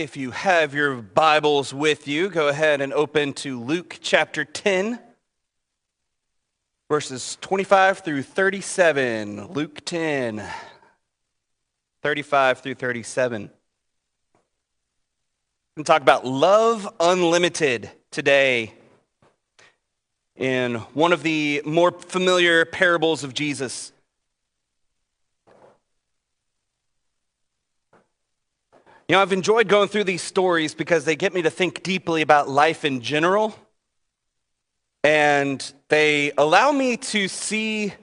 If you have your Bibles with you, go ahead and open to Luke chapter 10, verses 25 through 37. Luke 10, 35 through 37. We're going to talk about love unlimited today in one of the more familiar parables of Jesus. You know, I've enjoyed going through these stories because they get me to think deeply about life in general, and they allow me to see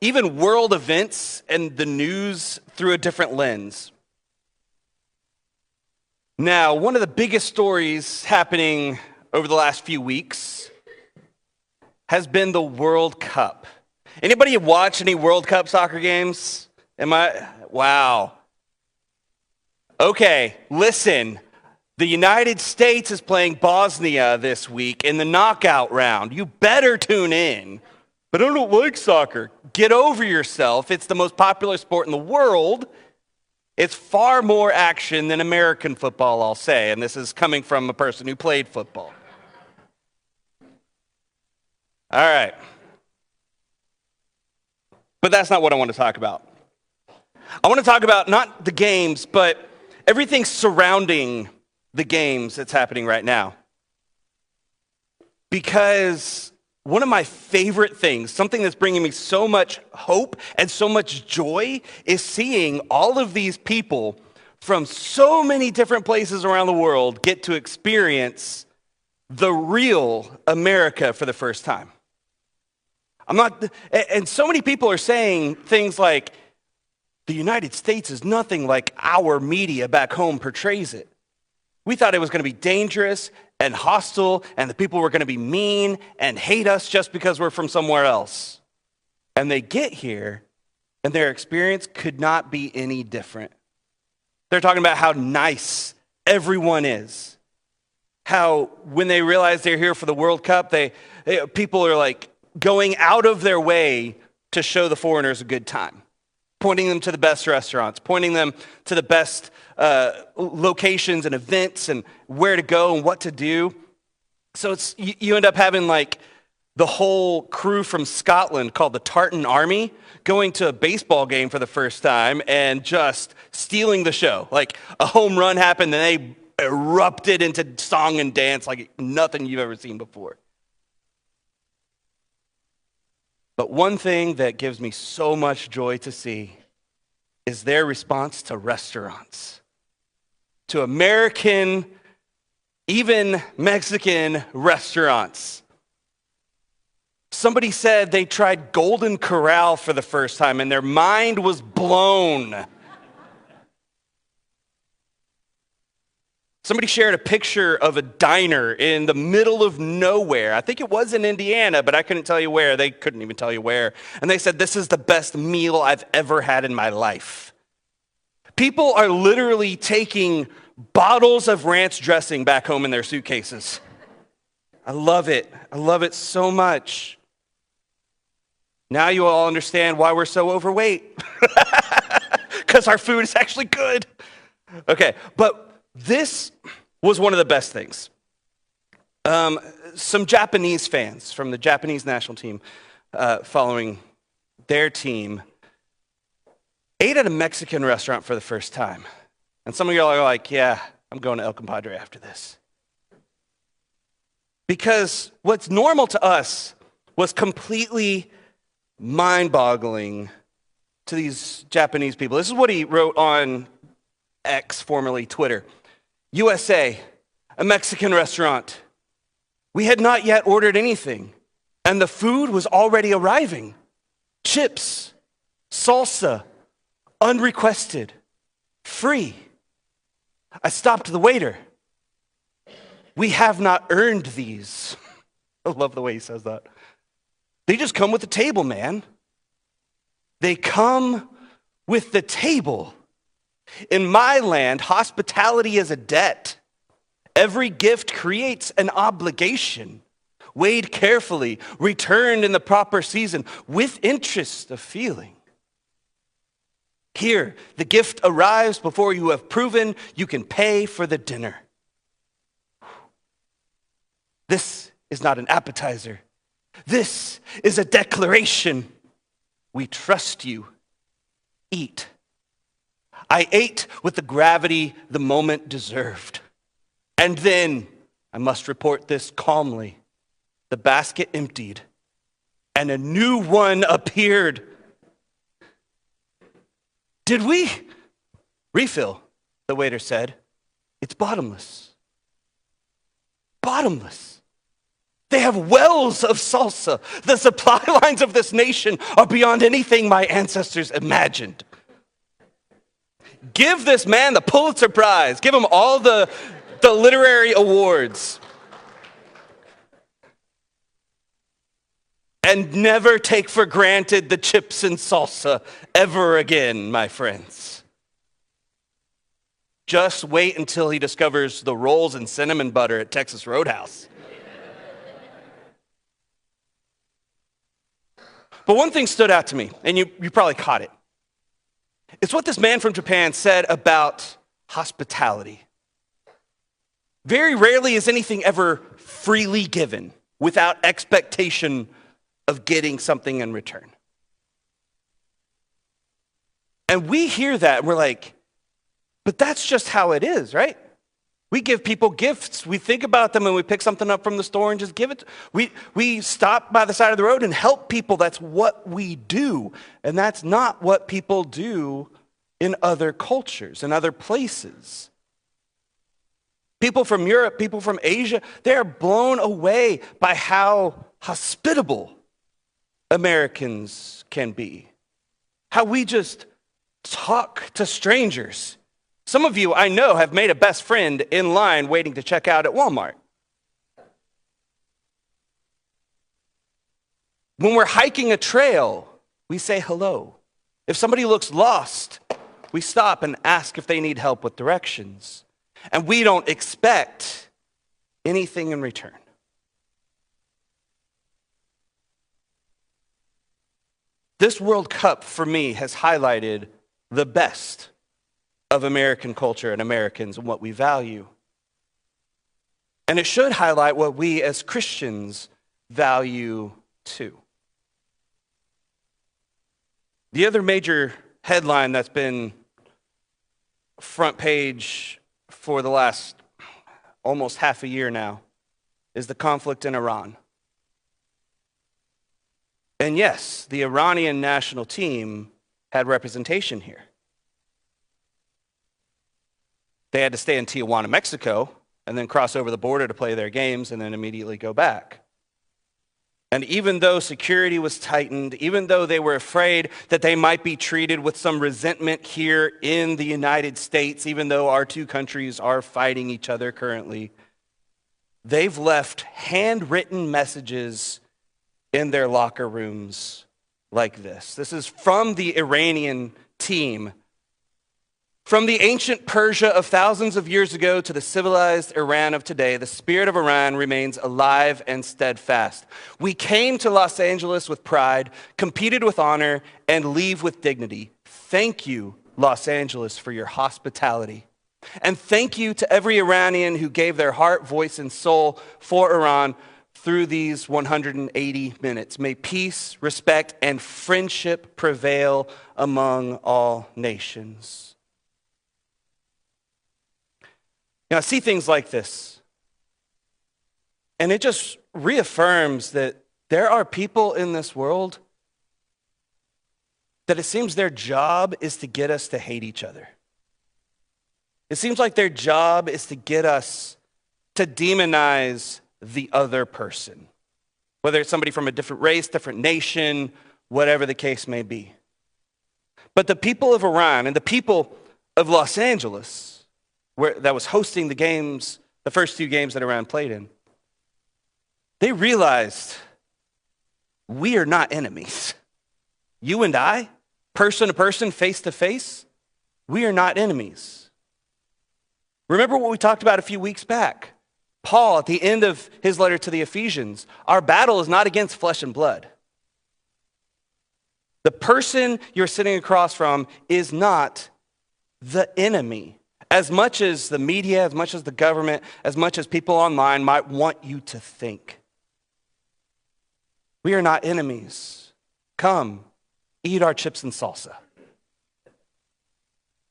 even world events and the news through a different lens. Now, one of the biggest stories happening over the last few weeks has been the World Cup. Anybody watch any World Cup soccer games? Wow. Okay, listen. The United States is playing Bosnia this week in the knockout round. You better tune in. But I don't like soccer. Get over yourself. It's the most popular sport in the world. It's far more action than American football, I'll say. And this is coming from a person who played football. All right. But that's not what I want to talk about. I want to talk about not the games, but everything surrounding the games that's happening right now. Because one of my favorite things, something that's bringing me so much hope and so much joy, is seeing all of these people from so many different places around the world get to experience the real America for the first time. And so many people are saying things like, the United States is nothing like our media back home portrays it. We thought it was going to be dangerous and hostile, and the people were going to be mean and hate us just because we're from somewhere else. And they get here, and their experience could not be any different. They're talking about how nice everyone is. How when they realize they're here for the World Cup, people are like going out of their way to show the foreigners a good time. Pointing them to the best restaurants, pointing them to the best locations and events and where to go and what to do. So you end up having like the whole crew from Scotland called the Tartan Army going to a baseball game for the first time and just stealing the show. Like a home run happened and they erupted into song and dance like nothing you've ever seen before. But one thing that gives me so much joy to see is their response to restaurants, to American, even Mexican restaurants. Somebody said they tried Golden Corral for the first time and their mind was blown. Somebody shared a picture of a diner in the middle of nowhere. I think it was in Indiana, but I couldn't tell you where. They couldn't even tell you where. And they said, this is the best meal I've ever had in my life. People are literally taking bottles of ranch dressing back home in their suitcases. I love it. I love it so much. Now you all understand why we're so overweight. Because our food is actually good. Okay, but this was one of the best things. Some Japanese fans from the Japanese national team following their team ate at a Mexican restaurant for the first time. And some of y'all are like, yeah, I'm going to El Compadre after this. Because what's normal to us was completely mind-boggling to these Japanese people. This is what he wrote on X, formerly Twitter. USA, a Mexican restaurant. We had not yet ordered anything, and the food was already arriving. Chips, salsa, unrequested, free. I stopped the waiter. We have not earned these. I love the way he says that. They just come with the table, man. They come with the table. In my land, hospitality is a debt. Every gift creates an obligation. Weighed carefully, returned in the proper season, with interest of feeling. Here, the gift arrives before you have proven you can pay for the dinner. This is not an appetizer. This is a declaration. We trust you. Eat. I ate with the gravity the moment deserved. And then, I must report this calmly, the basket emptied and a new one appeared. Did we? Refill, the waiter said. It's bottomless. Bottomless. They have wells of salsa. The supply lines of this nation are beyond anything my ancestors imagined. Give this man the Pulitzer Prize. Give him all the literary awards. And never take for granted the chips and salsa ever again, my friends. Just wait until he discovers the rolls and cinnamon butter at Texas Roadhouse. But one thing stood out to me, and you probably caught it. It's what this man from Japan said about hospitality. Very rarely is anything ever freely given without expectation of getting something in return. And we hear that and we're like, but that's just how it is, right? We give people gifts. We think about them and we pick something up from the store and just give it. We stop by the side of the road and help people. That's what we do. And that's not what people do in other cultures, in other places. People from Europe, people from Asia, they're blown away by how hospitable Americans can be. How we just talk to strangers. Some of you, I know, have made a best friend in line waiting to check out at Walmart. When we're hiking a trail, we say hello. If somebody looks lost, we stop and ask if they need help with directions. And we don't expect anything in return. This World Cup, for me, has highlighted the best of American culture and Americans and what we value. And it should highlight what we as Christians value too. The other major headline that's been front page for the last almost half a year now is the conflict in Iran. And yes, the Iranian national team had representation here. They had to stay in Tijuana, Mexico, and then cross over the border to play their games and then immediately go back. And even though security was tightened, even though they were afraid that they might be treated with some resentment here in the United States, even though our two countries are fighting each other currently, they've left handwritten messages in their locker rooms like this. This is from the Iranian team. From the ancient Persia of thousands of years ago to the civilized Iran of today, the spirit of Iran remains alive and steadfast. We came to Los Angeles with pride, competed with honor, and leave with dignity. Thank you, Los Angeles, for your hospitality. And thank you to every Iranian who gave their heart, voice, and soul for Iran through these 180 minutes. May peace, respect, and friendship prevail among all nations. I see things like this, and it just reaffirms that there are people in this world that it seems their job is to get us to hate each other. It seems like their job is to get us to demonize the other person, whether it's somebody from a different race, different nation, whatever the case may be. But the people of Iran and the people of Los Angeles, that was hosting the games, the first two games that Iran played in, they realized we are not enemies. You and I, person to person, face to face, we are not enemies. Remember what we talked about a few weeks back. Paul, at the end of his letter to the Ephesians, our battle is not against flesh and blood. The person you're sitting across from is not the enemy. As much as the media, as much as the government, as much as people online might want you to think. We are not enemies. Come, eat our chips and salsa.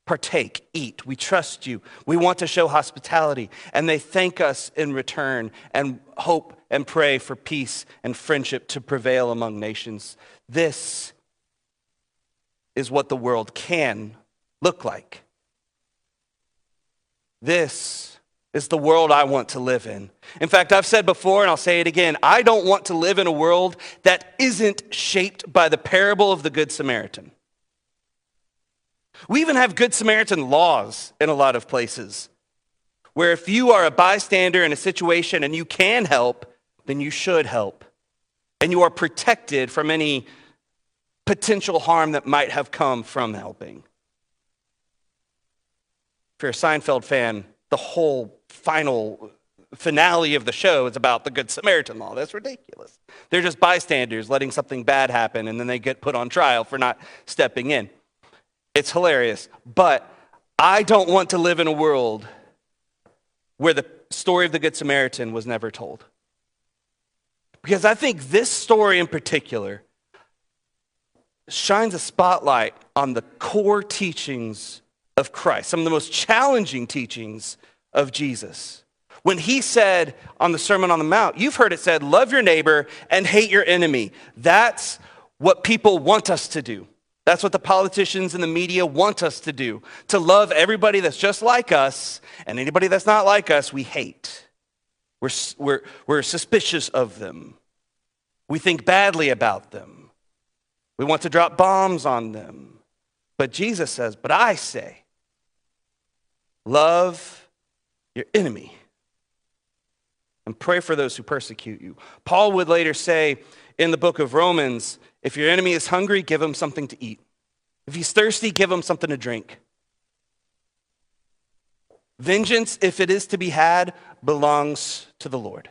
Partake, eat. We trust you. We want to show hospitality. And they thank us in return and hope and pray for peace and friendship to prevail among nations. This is what the world can look like. This is the world I want to live in. In fact, I've said before, and I'll say it again, I don't want to live in a world that isn't shaped by the parable of the Good Samaritan. We even have Good Samaritan laws in a lot of places, where if you are a bystander in a situation and you can help, then you should help. And you are protected from any potential harm that might have come from helping. If you're a Seinfeld fan, the whole final finale of the show is about the Good Samaritan law. That's ridiculous. They're just bystanders letting something bad happen, and then they get put on trial for not stepping in. It's hilarious, but I don't want to live in a world where the story of the Good Samaritan was never told. Because I think this story in particular shines a spotlight on the core teachings of Christ, some of the most challenging teachings of Jesus. When he said on the Sermon on the Mount, you've heard it said, love your neighbor and hate your enemy. That's what people want us to do. That's what the politicians and the media want us to do, to love everybody that's just like us, and anybody that's not like us, we hate. We're suspicious of them. We think badly about them. We want to drop bombs on them. But Jesus says, but I say, love your enemy and pray for those who persecute you. Paul would later say in the book of Romans, if your enemy is hungry, give him something to eat. If he's thirsty, give him something to drink. Vengeance, if it is to be had, belongs to the Lord,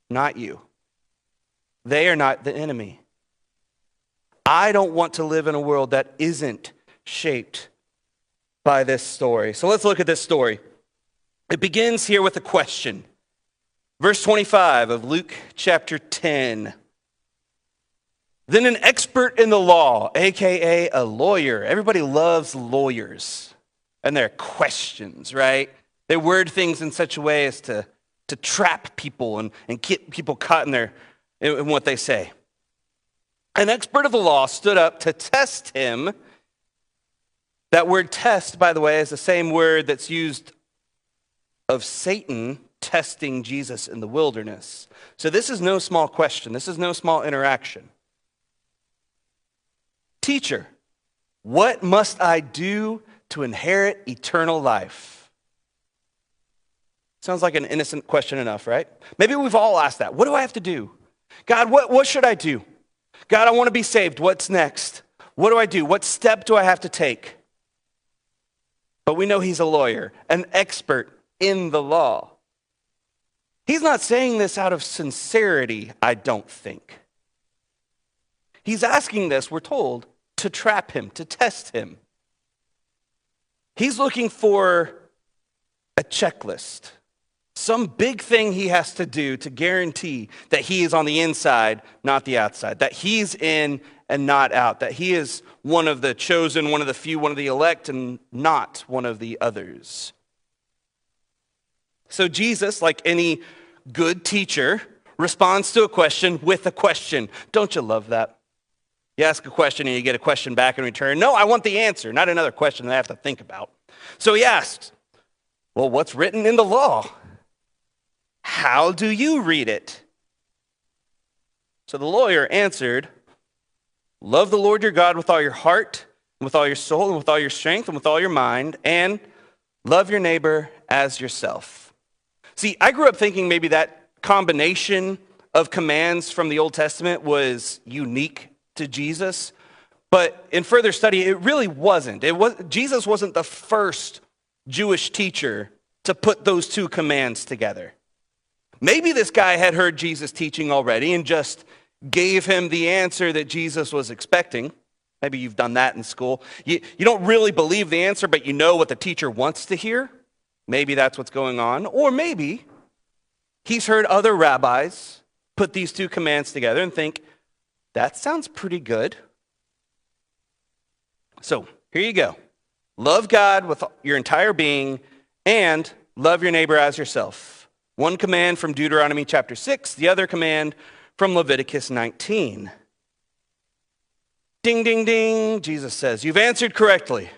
not you. They are not the enemy. I don't want to live in a world that isn't shaped by this story. So let's look at this story. It begins here with a question. Verse 25 of Luke chapter 10. Then an expert in the law, aka a lawyer. Everybody loves lawyers and their questions, right? They word things in such a way as to trap people and get people caught in what they say. An expert of the law stood up to test him. That word test, by the way, is the same word that's used of Satan testing Jesus in the wilderness. So this is no small question. This is no small interaction. Teacher, what must I do to inherit eternal life? Sounds like an innocent question enough, right? Maybe we've all asked that. What do I have to do? God, what should I do? God, I want to be saved. What's next? What do I do? What step do I have to take? But we know he's a lawyer, an expert in the law. He's not saying this out of sincerity, I don't think. He's asking this, we're told, to trap him, to test him. He's looking for a checklist, some big thing he has to do to guarantee that he is on the inside, not the outside, that he's in and not out, that he is one of the chosen, one of the few, one of the elect, and not one of the others. So Jesus, like any good teacher, responds to a question with a question. Don't you love that? You ask a question and you get a question back in return. No, I want the answer, not another question that I have to think about. So he asks, well, what's written in the law? How do you read it? So the lawyer answered, love the Lord your God with all your heart, and with all your soul, and with all your strength, and with all your mind, and love your neighbor as yourself. See, I grew up thinking maybe that combination of commands from the Old Testament was unique to Jesus, but in further study, it really wasn't. Jesus wasn't the first Jewish teacher to put those two commands together. Maybe this guy had heard Jesus teaching already and just gave him the answer that Jesus was expecting. Maybe you've done that in school. You don't really believe the answer, but you know what the teacher wants to hear. Maybe that's what's going on. Or maybe he's heard other rabbis put these two commands together and think, that sounds pretty good. So here you go. Love God with your entire being and love your neighbor as yourself. One command from Deuteronomy chapter 6, the other command from Leviticus 19. Ding, ding, ding, Jesus says, you've answered correctly.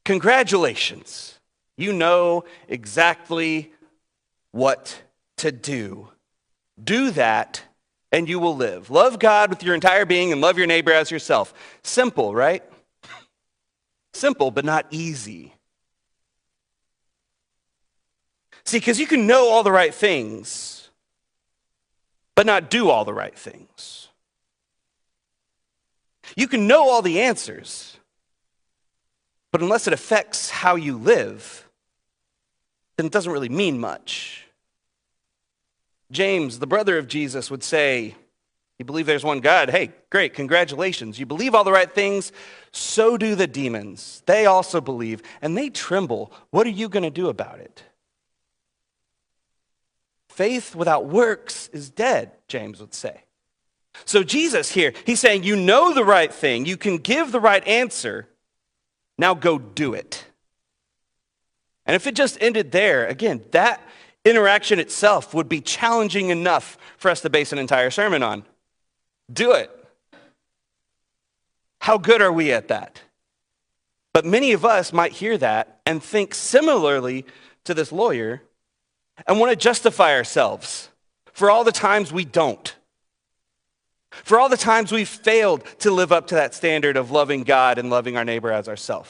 Congratulations. You know exactly what to do. Do that and you will live. Love God with your entire being and love your neighbor as yourself. Simple, right? Simple, but not easy. See, because you can know all the right things, but not do all the right things. You can know all the answers, but unless it affects how you live, then it doesn't really mean much. James, the brother of Jesus, would say, you believe there's one God? Hey, great, congratulations. You believe all the right things, so do the demons. They also believe, and they tremble. What are you going to do about it? Faith without works is dead, James would say. So Jesus here, he's saying, you know the right thing, you can give the right answer, now go do it. And if it just ended there, again, that interaction itself would be challenging enough for us to base an entire sermon on. Do it. How good are we at that? But many of us might hear that and think similarly to this lawyer and want to justify ourselves for all the times we don't. For all the times we've failed to live up to that standard of loving God and loving our neighbor as ourselves.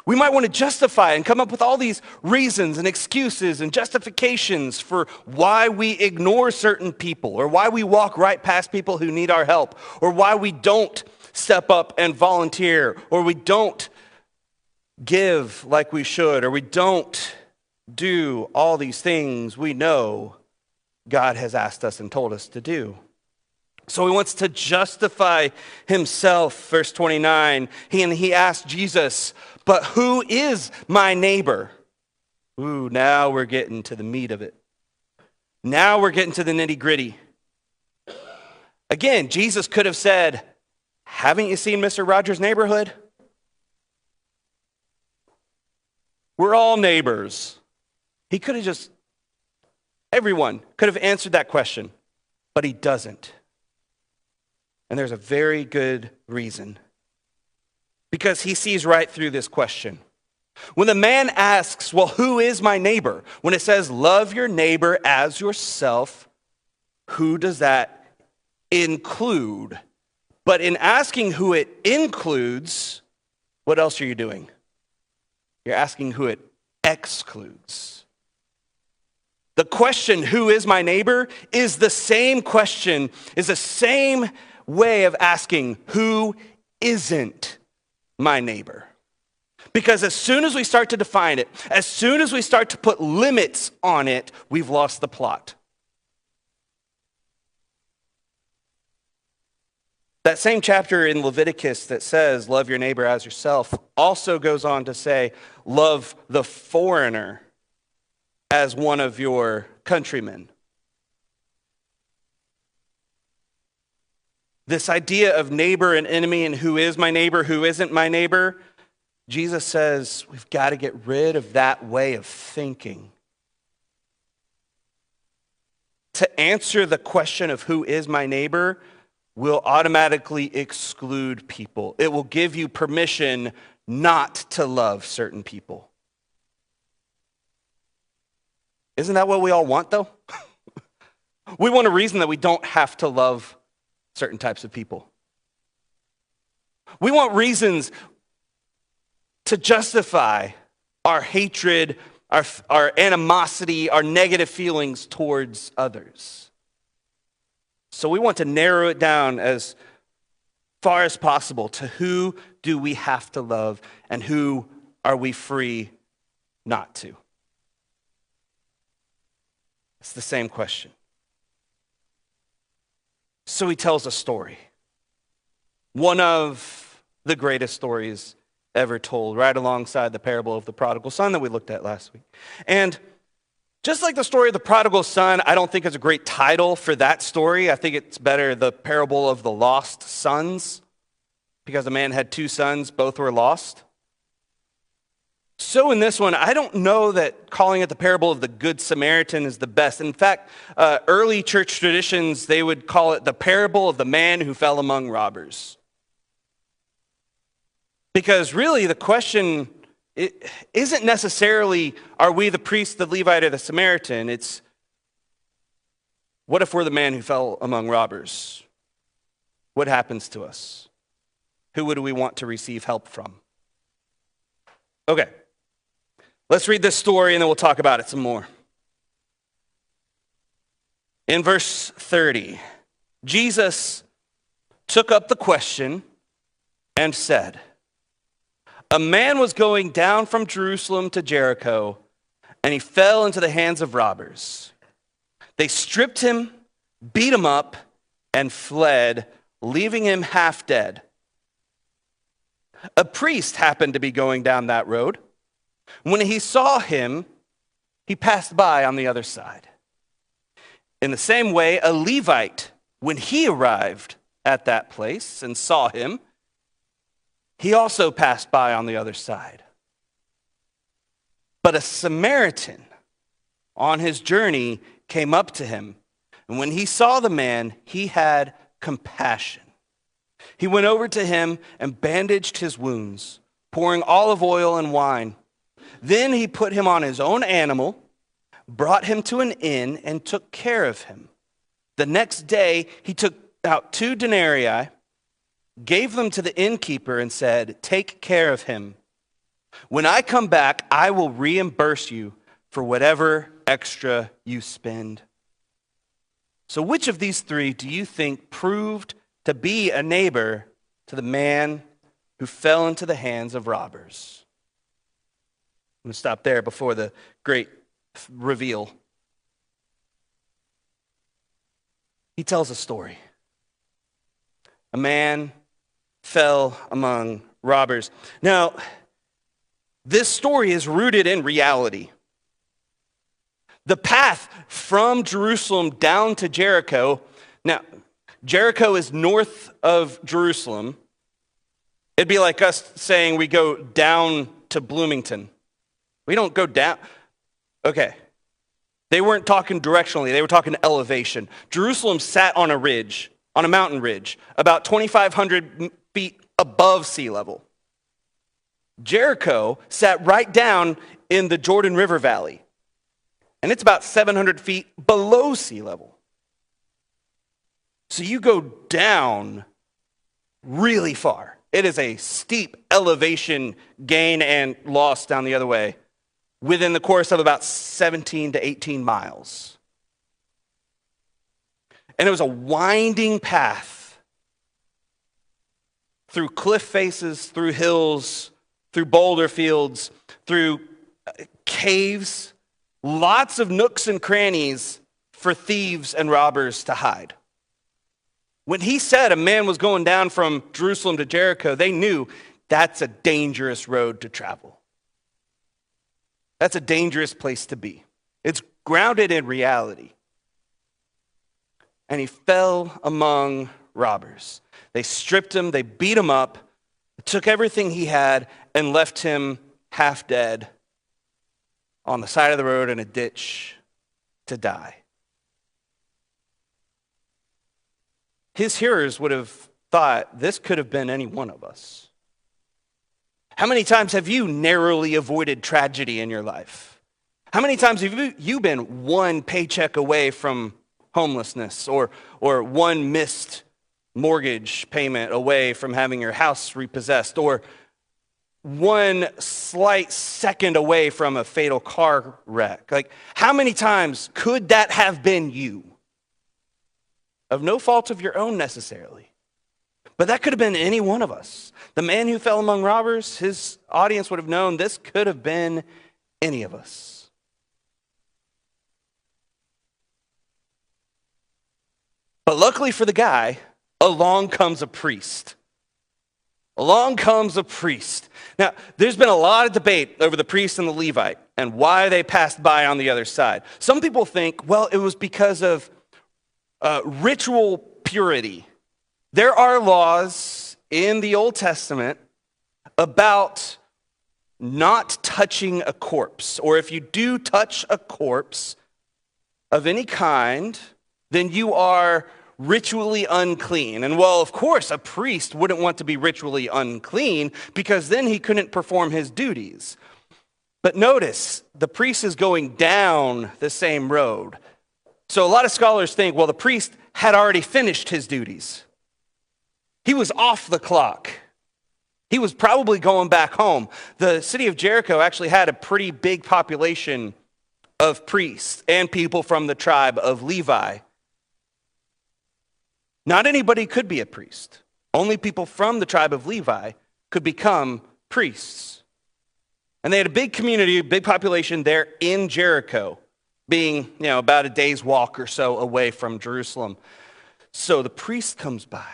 We might want to justify and come up with all these reasons and excuses and justifications for why we ignore certain people or why we walk right past people who need our help or why we don't step up and volunteer or we don't give like we should or we don't do all these things we know God has asked us and told us to do. So he wants to justify himself, verse 29. He asked Jesus, but who is my neighbor? Ooh, now we're getting to the meat of it. Now we're getting to the nitty-gritty. Again, Jesus could have said, haven't you seen Mr. Rogers' Neighborhood? We're all neighbors. He could have just, everyone could have answered that question, but he doesn't. And there's a very good reason. Because he sees right through this question. When the man asks, well, who is my neighbor? When it says, love your neighbor as yourself, who does that include? But in asking who it includes, what else are you doing? You're asking who it excludes. The question, who is my neighbor, is the same question, is the same way of asking who isn't my neighbor. Because as soon as we start to define it, as soon as we start to put limits on it, we've lost the plot. That same chapter in Leviticus that says, love your neighbor as yourself, also goes on to say, love the foreigner as one of your countrymen. This idea of neighbor and enemy and who is my neighbor, who isn't my neighbor, Jesus says we've got to get rid of that way of thinking. To answer the question of who is my neighbor will automatically exclude people. It will give you permission not to love certain people. Isn't that what we all want, though? We want a reason that we don't have to love certain types of people. We want reasons to justify our hatred, our animosity, our negative feelings towards others. So we want to narrow it down as far as possible to who do we have to love and who are we free not to. It's the same question. So he tells a story. One of the greatest stories ever told, right alongside the parable of the prodigal son that we looked at last week. And just like the story of the prodigal son, I don't think it's a great title for that story. I think it's better the parable of the lost sons, because a man had two sons, both were lost. So in this one, I don't know that calling it the parable of the Good Samaritan is the best. In fact, early church traditions, they would call it the parable of the man who fell among robbers. Because really the question isn't necessarily, are we the priest, the Levite, or the Samaritan? It's, what if we're the man who fell among robbers? What happens to us? Who would we want to receive help from? Okay. Let's read this story and then we'll talk about it some more. In verse 30, Jesus took up the question and said, "A man was going down from Jerusalem to Jericho, and he fell into the hands of robbers. They stripped him, beat him up, and fled, leaving him half dead. A priest happened to be going down that road. When he saw him, he passed by on the other side. In the same way, a Levite, when he arrived at that place and saw him, he also passed by on the other side. But a Samaritan on his journey came up to him, and when he saw the man, he had compassion. He went over to him and bandaged his wounds, pouring olive oil and wine. Then he put him on his own animal, brought him to an inn, and took care of him. The next day, he took out 2 denarii, gave them to the innkeeper, and said, 'Take care of him. When I come back, I will reimburse you for whatever extra you spend.' So which of these 3 do you think proved to be a neighbor to the man who fell into the hands of robbers?" I'm going to stop there before the great reveal. He tells a story. A man fell among robbers. Now, this story is rooted in reality. The path from Jerusalem down to Jericho, now, Jericho is north of Jerusalem. It'd be like us saying we go down to Bloomington. We don't go down. Okay. They weren't talking directionally. They were talking elevation. Jerusalem sat on a ridge, on a mountain ridge, about 2,500 feet above sea level. Jericho sat right down in the Jordan River Valley, and it's about 700 feet below sea level. So you go down really far. It is a steep elevation gain and loss down the other way within the course of about 17 to 18 miles. And it was a winding path through cliff faces, through hills, through boulder fields, through caves, lots of nooks and crannies for thieves and robbers to hide. When he said a man was going down from Jerusalem to Jericho, they knew that's a dangerous road to travel. That's a dangerous place to be. It's grounded in reality. And he fell among robbers. They stripped him, they beat him up, took everything he had, and left him half dead on the side of the road in a ditch to die. His hearers would have thought this could have been any one of us. How many times have you narrowly avoided tragedy in your life? How many times have you been one paycheck away from homelessness or one missed mortgage payment away from having your house repossessed or one slight second away from a fatal car wreck? Like, how many times could that have been you? Of no fault of your own necessarily. But that could have been any one of us. The man who fell among robbers, his audience would have known this could have been any of us. But luckily for the guy, along comes a priest. Along comes a priest. Now, there's been a lot of debate over the priest and the Levite and why they passed by on the other side. Some people think, well, it was because of ritual purity. There are laws in the Old Testament about not touching a corpse, or if you do touch a corpse of any kind, then you are ritually unclean. And well, of course, a priest wouldn't want to be ritually unclean because then he couldn't perform his duties. But notice, the priest is going down the same road. So a lot of scholars think, well, the priest had already finished his duties. He was off the clock. He was probably going back home. The city of Jericho actually had a pretty big population of priests and people from the tribe of Levi. Not anybody could be a priest. Only people from the tribe of Levi could become priests. And they had a big community, a big population there in Jericho, being, about a day's walk or so away from Jerusalem. So the priest comes by.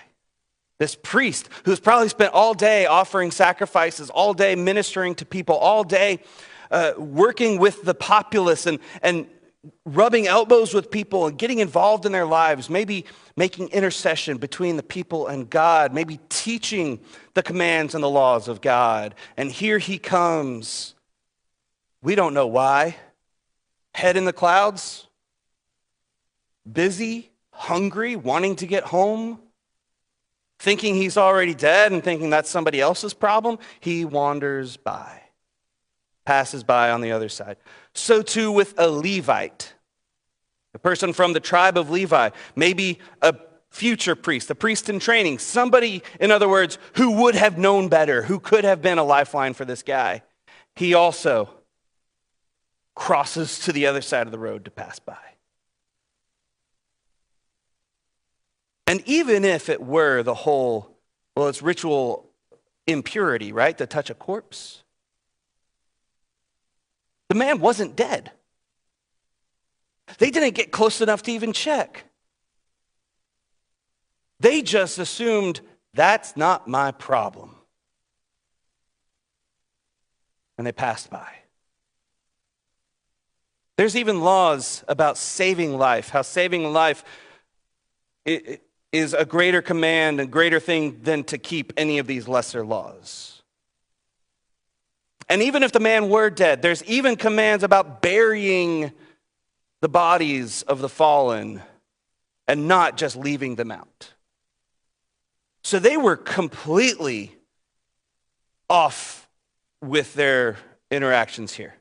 This priest who's probably spent all day offering sacrifices, all day ministering to people, all day working with the populace and rubbing elbows with people and getting involved in their lives, maybe making intercession between the people and God, maybe teaching the commands and the laws of God. And here he comes. We don't know why. Head in the clouds, busy, hungry, wanting to get home, thinking he's already dead and thinking that's somebody else's problem. He wanders by, passes by on the other side. So too with a Levite, a person from the tribe of Levi, maybe a future priest, a priest in training, somebody, in other words, who would have known better, who could have been a lifeline for this guy. He also crosses to the other side of the road to pass by. And even if it were the whole, it's ritual impurity, right, to touch a corpse, the man wasn't dead. They didn't get close enough to even check. They just assumed, that's not my problem. And they passed by. There's even laws about saving life, how saving life is a greater command, a greater thing than to keep any of these lesser laws. And even if the man were dead, there's even commands about burying the bodies of the fallen and not just leaving them out. So they were completely off with their interactions here.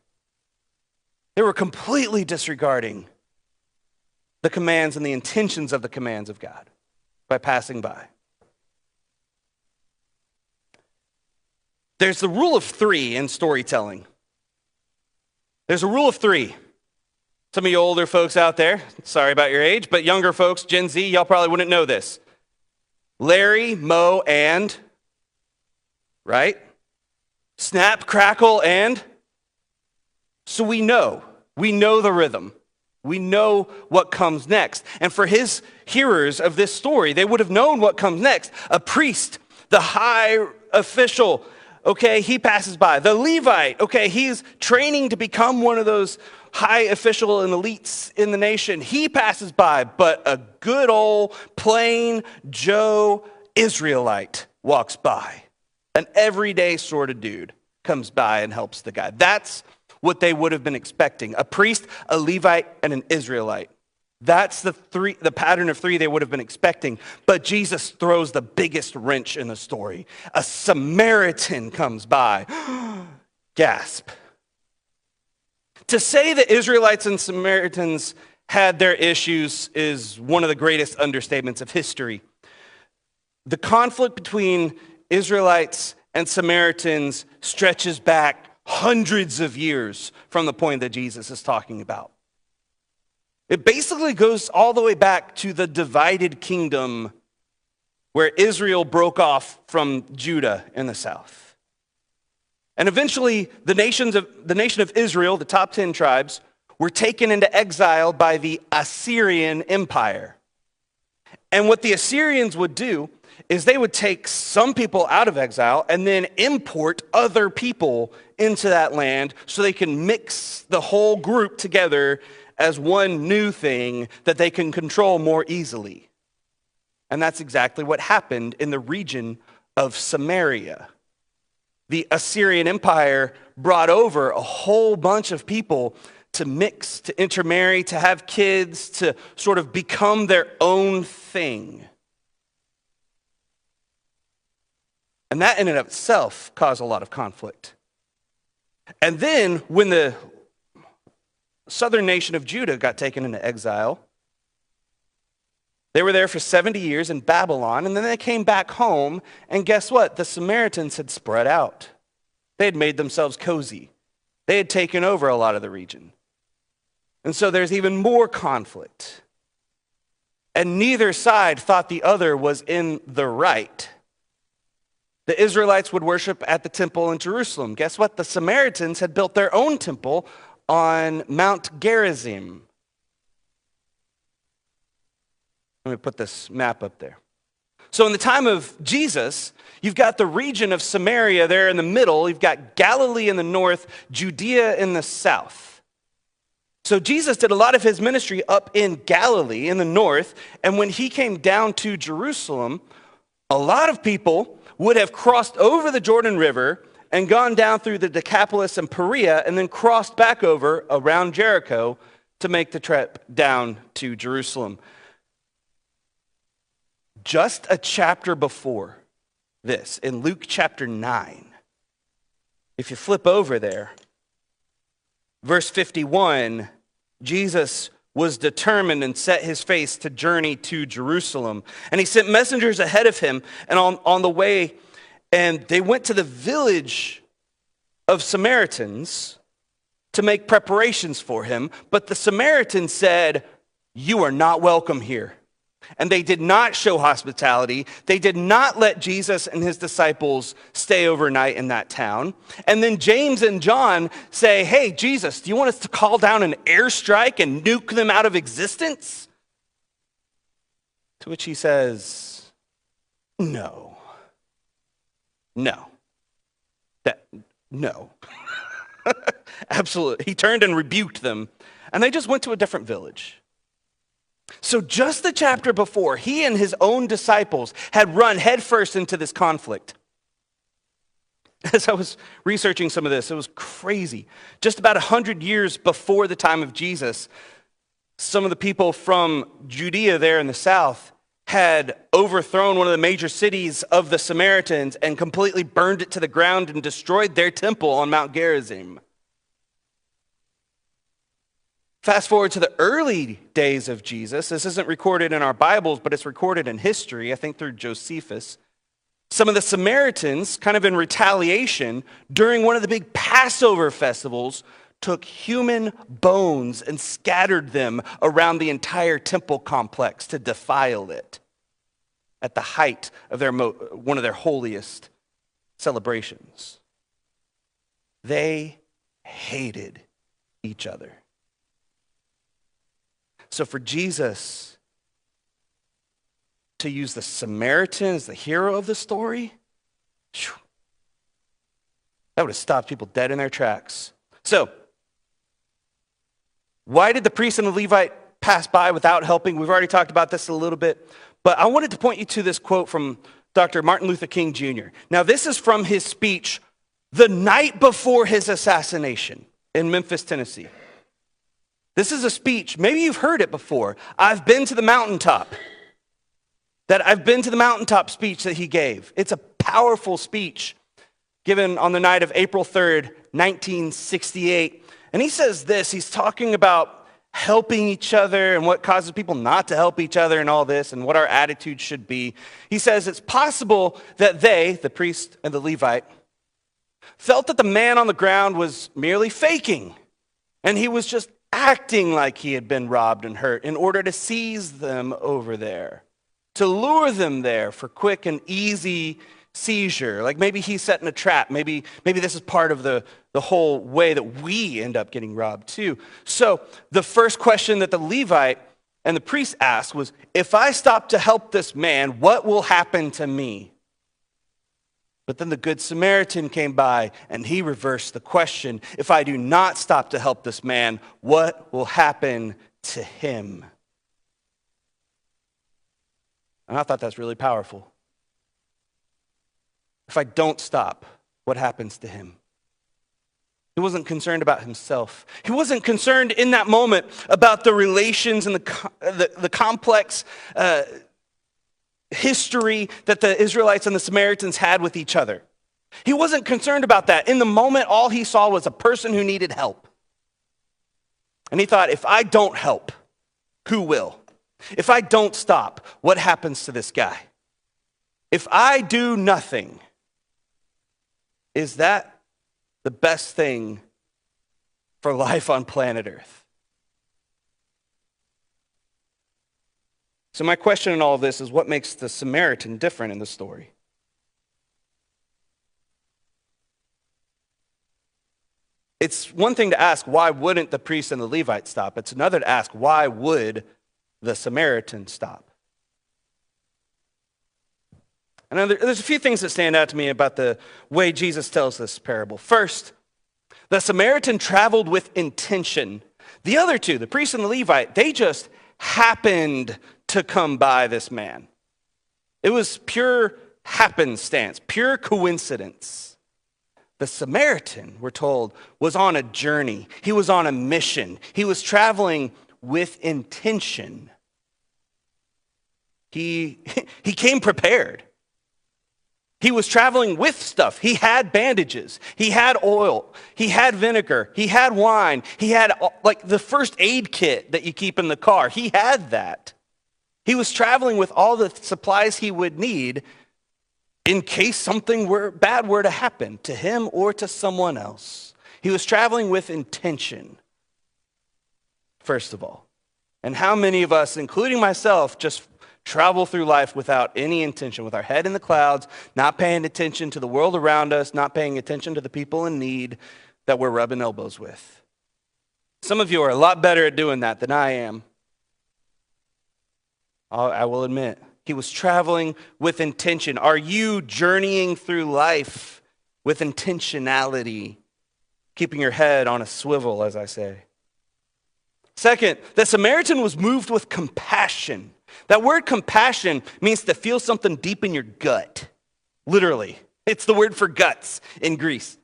They were completely disregarding the commands and the intentions of the commands of God by passing by. There's the rule of 3 in storytelling. There's a rule of 3. Some of you older folks out there, sorry about your age, but younger folks, Gen Z, y'all probably wouldn't know this. Larry, Moe, and, right? Snap, crackle, and. So we know the rhythm. We know what comes next. And for his hearers of this story, they would have known what comes next. A priest, the high official, okay, he passes by. The Levite, okay, he's training to become one of those high official and elites in the nation. He passes by, but a good old plain Joe Israelite walks by. An everyday sort of dude comes by and helps the guy. That's what they would have been expecting. A priest, a Levite, and an Israelite. That's the pattern of 3 they would have been expecting. But Jesus throws the biggest wrench in the story. A Samaritan comes by. Gasp. To say that Israelites and Samaritans had their issues is one of the greatest understatements of history. The conflict between Israelites and Samaritans stretches back hundreds of years from the point that Jesus is talking about. It basically goes all the way back to the divided kingdom where Israel broke off from Judah in the south. And eventually the nation of Israel, the top 10 tribes, were taken into exile by the Assyrian Empire. And what the Assyrians would do is they would take some people out of exile and then import other people into that land so they can mix the whole group together as one new thing that they can control more easily. And that's exactly what happened in the region of Samaria. The Assyrian Empire brought over a whole bunch of people to mix, to intermarry, to have kids, to sort of become their own thing. And that in and of itself caused a lot of conflict. And then when the southern nation of Judah got taken into exile, they were there for 70 years in Babylon, and then they came back home, and guess what? The Samaritans had spread out. They had made themselves cozy. They had taken over a lot of the region. And so there's even more conflict. And neither side thought the other was in the right. The Israelites would worship at the temple in Jerusalem. Guess what? The Samaritans had built their own temple on Mount Gerizim. Let me put this map up there. So in the time of Jesus, you've got the region of Samaria there in the middle. You've got Galilee in the north, Judea in the south. So Jesus did a lot of his ministry up in Galilee in the north. And when he came down to Jerusalem, a lot of people would have crossed over the Jordan River and gone down through the Decapolis and Perea and then crossed back over around Jericho to make the trip down to Jerusalem. Just a chapter before this, in Luke chapter 9, if you flip over there, verse 51, Jesus was determined and set his face to journey to Jerusalem. And he sent messengers ahead of him and on the way, and they went to the village of Samaritans to make preparations for him. But the Samaritans said, "You are not welcome here." And they did not show hospitality. They did not let Jesus and his disciples stay overnight in that town. And then James and John say, "Hey, Jesus, do you want us to call down an airstrike and nuke them out of existence?" To which he says, No. Absolutely. He turned and rebuked them, and they just went to a different village. So just the chapter before, he and his own disciples had run headfirst into this conflict. As I was researching some of this, it was crazy. Just about 100 years before the time of Jesus, some of the people from Judea there in the south had overthrown one of the major cities of the Samaritans and completely burned it to the ground and destroyed their temple on Mount Gerizim. Fast forward to the early days of Jesus. This isn't recorded in our Bibles, but it's recorded in history, I think through Josephus. Some of the Samaritans, kind of in retaliation, during one of the big Passover festivals, took human bones and scattered them around the entire temple complex to defile it at the height of one of their holiest celebrations. They hated each other. So for Jesus to use the Samaritan as the hero of the story, that would have stopped people dead in their tracks. So, why did the priest and the Levite pass by without helping? We've already talked about this a little bit, but I wanted to point you to this quote from Dr. Martin Luther King Jr. Now, this is from his speech the night before his assassination in Memphis, Tennessee. This is a speech, maybe you've heard it before. I've been to the mountaintop speech that he gave. It's a powerful speech given on the night of April 3rd, 1968. And he says this, he's talking about helping each other and what causes people not to help each other and all this and what our attitude should be. He says it's possible that they, the priest and the Levite, felt that the man on the ground was merely faking and he was just acting like he had been robbed and hurt in order to seize them over there, to lure them there for quick and easy seizure. Like maybe he's setting a trap. Maybe this is part of the whole way that we end up getting robbed too. So the first question that the Levite and the priest asked was, if I stop to help this man, what will happen to me? But then the Good Samaritan came by and he reversed the question. If I do not stop to help this man, what will happen to him? And I thought that's really powerful. If I don't stop, what happens to him? He wasn't concerned about himself. He wasn't concerned in that moment about the relations and the complex history that the Israelites and the Samaritans had with each other. He wasn't concerned about that. In the moment, all he saw was a person who needed help. And he thought, if I don't help, who will? If I don't stop, what happens to this guy? If I do nothing, is that the best thing for life on planet Earth? So my question in all of this is, what makes the Samaritan different in the story? It's one thing to ask, why wouldn't the priest and the Levite stop? It's another to ask, why would the Samaritan stop? And there's a few things that stand out to me about the way Jesus tells this parable. First, the Samaritan traveled with intention. The other two, the priest and the Levite, they just happened to come by this man. It was pure happenstance, pure coincidence. The Samaritan, we're told, was on a journey. He was on a mission. He was traveling with intention. He came prepared. He was traveling with stuff. He had bandages. He had oil. He had vinegar. He had wine. He had like the first aid kit that you keep in the car. He had that. He was traveling with all the supplies he would need in case something bad were to happen to him or to someone else. He was traveling with intention, first of all. And how many of us, including myself, just travel through life without any intention, with our head in the clouds, not paying attention to the world around us, not paying attention to the people in need that we're rubbing elbows with? Some of you are a lot better at doing that than I am. I will admit. He was traveling with intention. Are you journeying through life with intentionality, keeping your head on a swivel, as I say? Second, the Samaritan was moved with compassion. That word compassion means to feel something deep in your gut. Literally. It's the word for guts in Greek.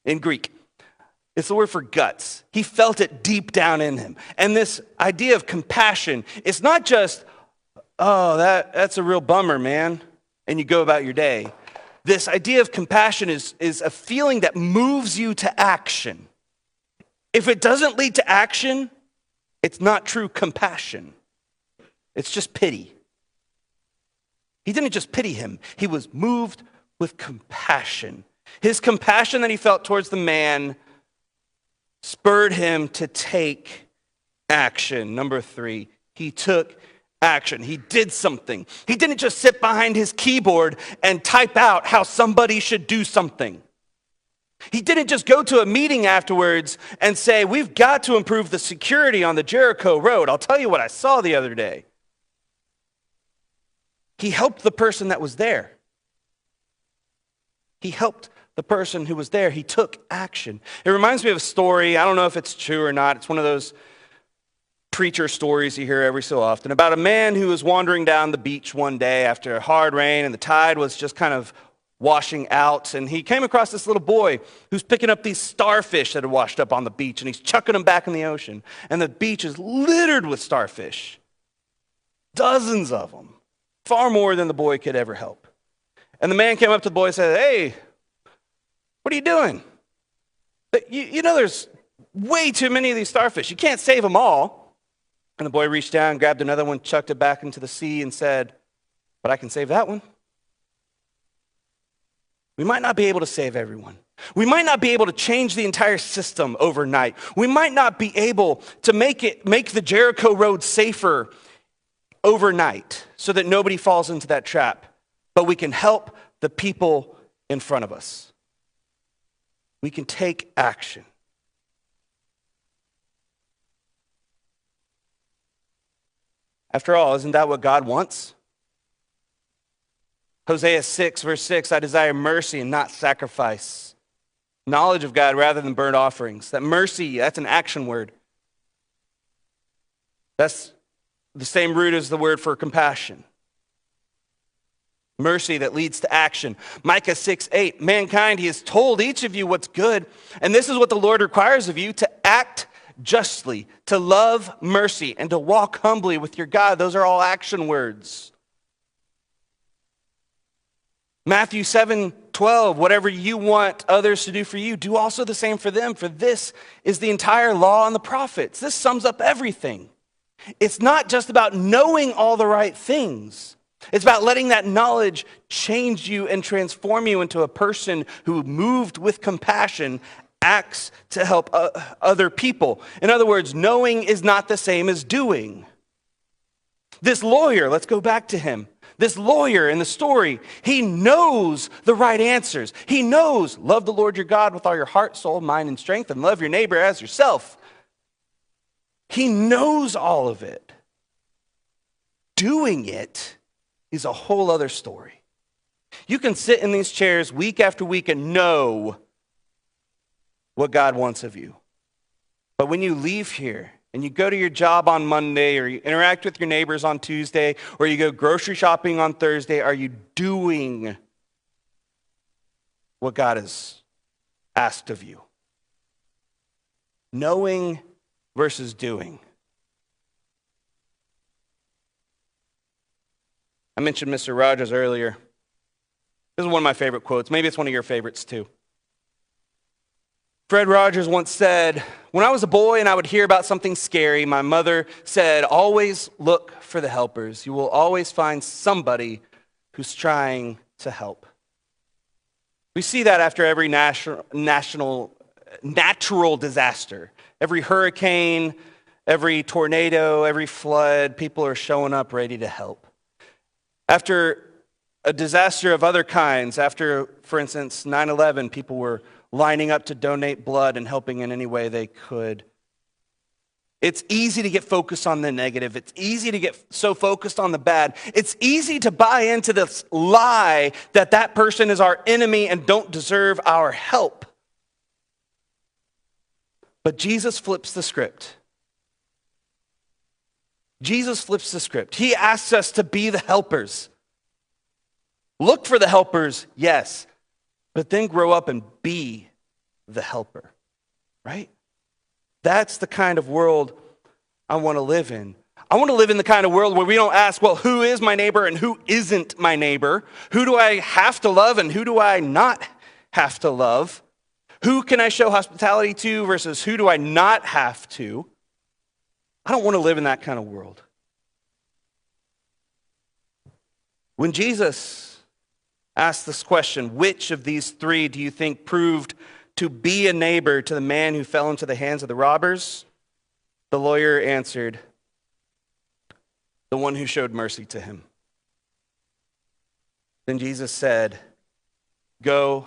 It's the word for guts. He felt it deep down in him. And this idea of compassion is not just, oh, that's a real bummer, man, and you go about your day. This idea of compassion is a feeling that moves you to action. If it doesn't lead to action, it's not true compassion. It's just pity. He didn't just pity him. He was moved with compassion. His compassion that he felt towards the man spurred him to take action. Number 3, he took action. He did something. He didn't just sit behind his keyboard and type out how somebody should do something. He didn't just go to a meeting afterwards and say, we've got to improve the security on the Jericho road. I'll tell you what I saw the other day. He helped the person that was there. He helped the person who was there. He took action. It reminds me of a story. I don't know if it's true or not. It's one of those preacher stories you hear every so often about a man who was wandering down the beach one day after a hard rain, and the tide was just kind of washing out, and he came across this little boy who's picking up these starfish that had washed up on the beach, and he's chucking them back in the ocean. And the beach is littered with starfish. Dozens of them. Far more than the boy could ever help. And the man came up to the boy and said, hey, what are you doing? You know there's way too many of these starfish. You can't save them all. And the boy reached down, grabbed another one, chucked it back into the sea and said, but I can save that one. We might not be able to save everyone. We might not be able to change the entire system overnight. We might not be able to make the Jericho road safer overnight so that nobody falls into that trap. But we can help the people in front of us. We can take action. After all, isn't that what God wants? Hosea 6, verse 6, I desire mercy and not sacrifice. Knowledge of God rather than burnt offerings. That mercy, that's an action word. That's the same root as the word for compassion. Mercy that leads to action. Micah 6:8, mankind, he has told each of you what's good, and this is what the Lord requires of you, to act justly, to love mercy, and to walk humbly with your God. Those are all action words. Matthew 7:12, whatever you want others to do for you, do also the same for them, for this is the entire law and the prophets. This sums up everything. It's not just about knowing all the right things. It's about letting that knowledge change you and transform you into a person who, moved with compassion, acts to help other people. In other words, knowing is not the same as doing. This lawyer, let's go back to him. This lawyer in the story, he knows the right answers. He knows, love the Lord your God with all your heart, soul, mind, and strength, and love your neighbor as yourself. He knows all of it. Doing it is a whole other story. You can sit in these chairs week after week and know what God wants of you. But when you leave here and you go to your job on Monday, or you interact with your neighbors on Tuesday, or you go grocery shopping on Thursday, are you doing what God has asked of you? Knowing versus doing. I mentioned Mr. Rogers earlier. This is one of my favorite quotes. Maybe it's one of your favorites too. Fred Rogers once said, when I was a boy and I would hear about something scary, my mother said, always look for the helpers. You will always find somebody who's trying to help. We see that after every natural disaster. Every hurricane, every tornado, every flood, people are showing up ready to help. After a disaster of other kinds, after, for instance, 9/11, people were lining up to donate blood and helping in any way they could. It's easy to get focused on the negative. It's easy to get so focused on the bad. It's easy to buy into this lie that that person is our enemy and don't deserve our help. But Jesus flips the script. Jesus flips the script. He asks us to be the helpers. Look for the helpers, yes, but then grow up and be the helper, right? That's the kind of world I want to live in. I want to live in the kind of world where we don't ask, well, who is my neighbor and who isn't my neighbor? Who do I have to love and who do I not have to love? Who can I show hospitality to versus who do I not have to? I don't want to live in that kind of world. When Jesus asked this question, which of these three do you think proved to be a neighbor to the man who fell into the hands of the robbers? The lawyer answered, the one who showed mercy to him. Then Jesus said, go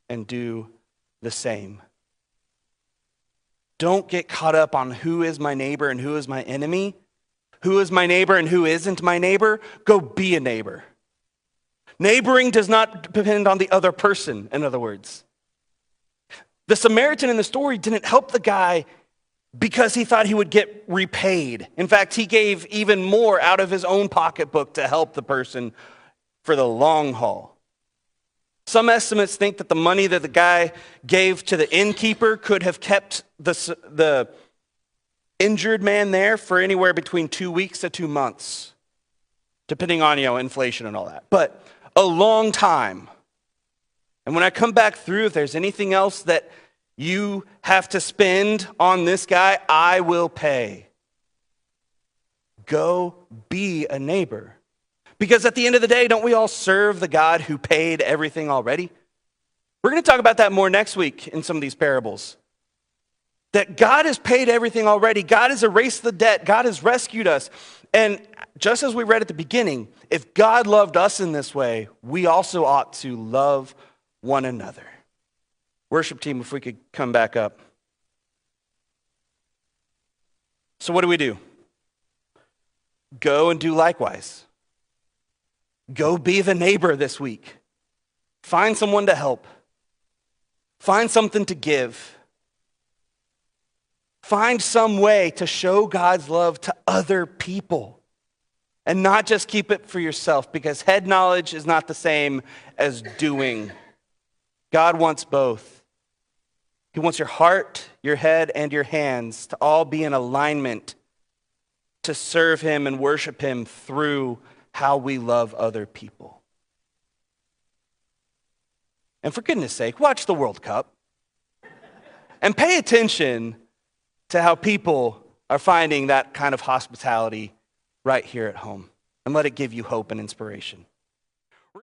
and do the same. Don't get caught up on who is my neighbor and who is my enemy. Who is my neighbor and who isn't my neighbor? Go be a neighbor. Neighboring does not depend on the other person, in other words. The Samaritan in the story didn't help the guy because he thought he would get repaid. In fact, he gave even more out of his own pocketbook to help the person for the long haul. Some estimates think that the money that the guy gave to the innkeeper could have kept the injured man there for anywhere between 2 weeks to 2 months, depending on, inflation and all that. But a long time. And when I come back through, if there's anything else that you have to spend on this guy, I will pay. Go be a neighbor. Because at the end of the day, don't we all serve the God who paid everything already? We're going to talk about that more next week in some of these parables. That God has paid everything already. God has erased the debt. God has rescued us. And just as we read at the beginning, if God loved us in this way, we also ought to love one another. Worship team, if we could come back up. So what do? Go and do likewise. Go be the neighbor this week. Find someone to help. Find something to give. Find some way to show God's love to other people and not just keep it for yourself, because head knowledge is not the same as doing. God wants both. He wants your heart, your head, and your hands to all be in alignment to serve him and worship him through how we love other people. And for goodness sake, watch the World Cup and pay attention to how people are finding that kind of hospitality right here at home, and let it give you hope and inspiration.